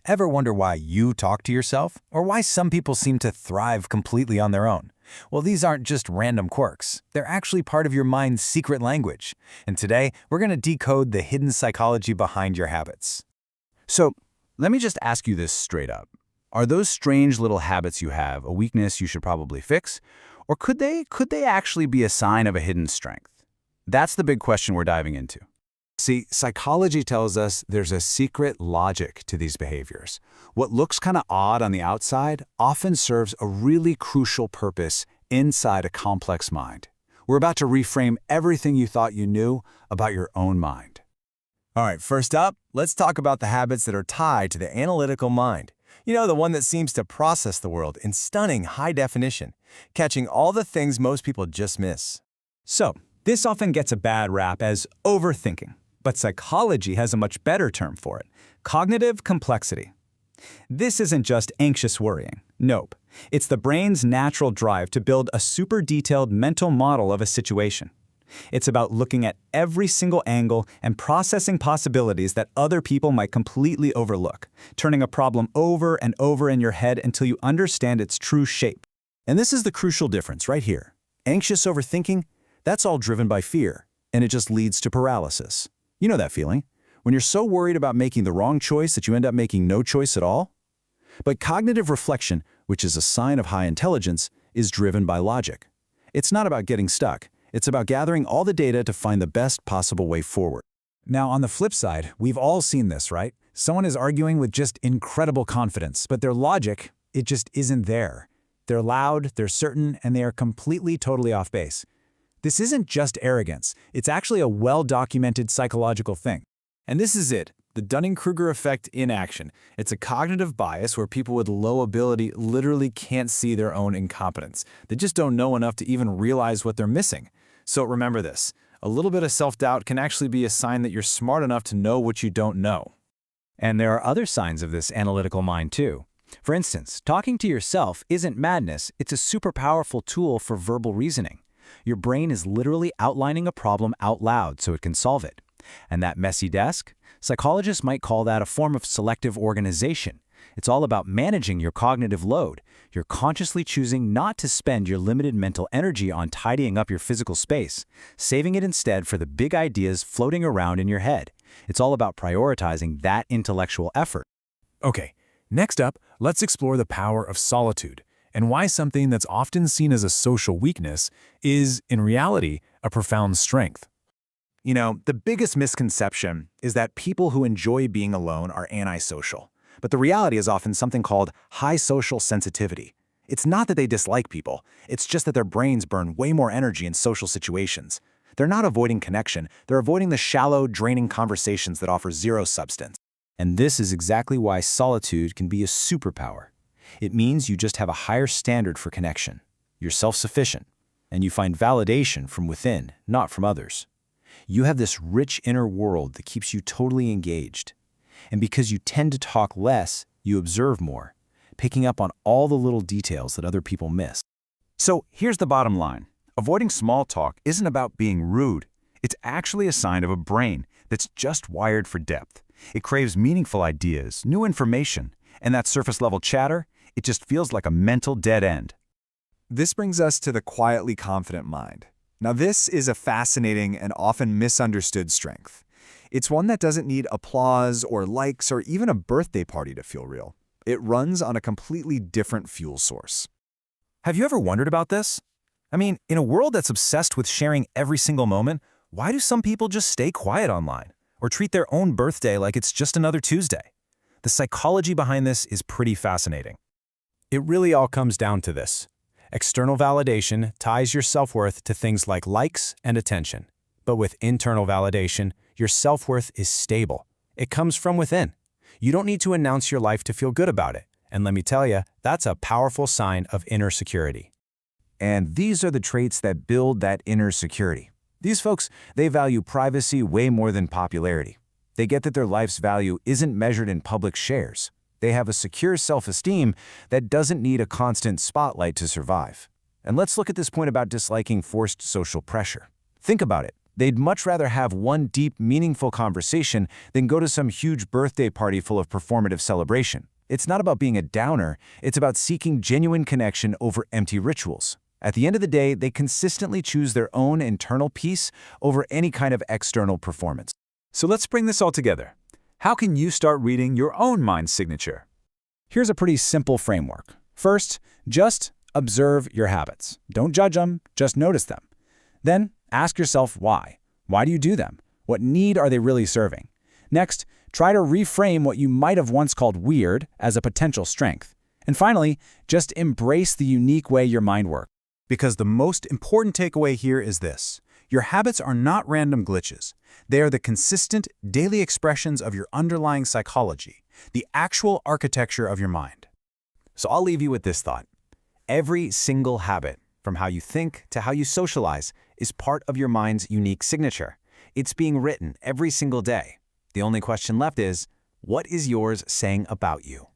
Ever wonder why you talk to yourself, or why some people seem to thrive completely on their own? Well, these aren't just random quirks. They're actually part of your mind's secret language. And today, we're going to decode the hidden psychology behind your habits. So, let me just ask you this straight up. Are those strange little habits you have a weakness you should probably fix? Or could they actually be a sign of a hidden strength? That's the big question we're diving into. See, psychology tells us there's a secret logic to these behaviors. What looks kind of odd on the outside often serves a really crucial purpose inside a complex mind. We're about to reframe everything you thought you knew about your own mind. All right, first up, let's talk about the habits that are tied to the analytical mind. You know, the one that seems to process the world in stunning high definition, catching all the things most people just miss. So, this often gets a bad rap as overthinking, but psychology has a much better term for it: cognitive complexity. This isn't just anxious worrying. Nope. It's the brain's natural drive to build a super detailed mental model of a situation. It's about looking at every single angle and processing possibilities that other people might completely overlook, turning a problem over and over in your head until you understand its true shape. And this is the crucial difference right here. Anxious overthinking, that's all driven by fear, and it just leads to paralysis. You know that feeling? When you're so worried about making the wrong choice that you end up making no choice at all? But cognitive reflection, which is a sign of high intelligence, is driven by logic. It's not about getting stuck. It's about gathering all the data to find the best possible way forward. Now, on the flip side, we've all seen this, right? Someone is arguing with just incredible confidence, but their logic, it just isn't there. They're loud, they're certain, and they are completely, totally off base. This isn't just arrogance. It's actually a well-documented psychological thing. And this is it, the Dunning-Kruger effect in action. It's a cognitive bias where people with low ability literally can't see their own incompetence. They just don't know enough to even realize what they're missing. So remember this, a little bit of self-doubt can actually be a sign that you're smart enough to know what you don't know. And there are other signs of this analytical mind too. For instance, talking to yourself isn't madness, it's a super powerful tool for verbal reasoning. Your brain is literally outlining a problem out loud so it can solve it. And that messy desk? Psychologists might call that a form of selective organization. It's all about managing your cognitive load. You're consciously choosing not to spend your limited mental energy on tidying up your physical space, saving it instead for the big ideas floating around in your head. It's all about prioritizing that intellectual effort. Okay, next up, let's explore the power of solitude and why something that's often seen as a social weakness is, in reality, a profound strength. You know, the biggest misconception is that people who enjoy being alone are antisocial. But the reality is often something called high social sensitivity. It's not that they dislike people, it's just that their brains burn way more energy in social situations. They're not avoiding connection, they're avoiding the shallow, draining conversations that offer zero substance. And this is exactly why solitude can be a superpower. It means you just have a higher standard for connection. You're self-sufficient, and you find validation from within, not from others. You have this rich inner world that keeps you totally engaged. And because you tend to talk less, you observe more, picking up on all the little details that other people miss. So here's the bottom line. Avoiding small talk isn't about being rude. It's actually a sign of a brain that's just wired for depth. It craves meaningful ideas, new information, and that surface-level chatter, it just feels like a mental dead end. This brings us to the quietly confident mind. Now this is a fascinating and often misunderstood strength. It's one that doesn't need applause or likes or even a birthday party to feel real. It runs on a completely different fuel source. Have you ever wondered about this? I mean, in a world that's obsessed with sharing every single moment, why do some people just stay quiet online or treat their own birthday like it's just another Tuesday? The psychology behind this is pretty fascinating. It really all comes down to this. External validation ties your self-worth to things like likes and attention. But with internal validation, your self-worth is stable. It comes from within. You don't need to announce your life to feel good about it. And let me tell you, that's a powerful sign of inner security. And these are the traits that build that inner security. These folks, they value privacy way more than popularity. They get that their life's value isn't measured in public shares. They have a secure self-esteem that doesn't need a constant spotlight to survive. And let's look at this point about disliking forced social pressure. Think about it. They'd much rather have one deep, meaningful conversation than go to some huge birthday party full of performative celebration. It's not about being a downer, it's about seeking genuine connection over empty rituals. At the end of the day, they consistently choose their own internal peace over any kind of external performance. So let's bring this all together. How can you start reading your own mind signature? Here's a pretty simple framework. First, just observe your habits. Don't judge them, just notice them. Then, ask yourself why. Why do you do them? What need are they really serving? Next, try to reframe what you might have once called weird as a potential strength. And finally, just embrace the unique way your mind works. Because the most important takeaway here is this: your habits are not random glitches. They are the consistent, daily expressions of your underlying psychology, the actual architecture of your mind. So I'll leave you with this thought. Every single habit, from how you think to how you socialize, is part of your mind's unique signature. It's being written every single day. The only question left is, what is yours saying about you?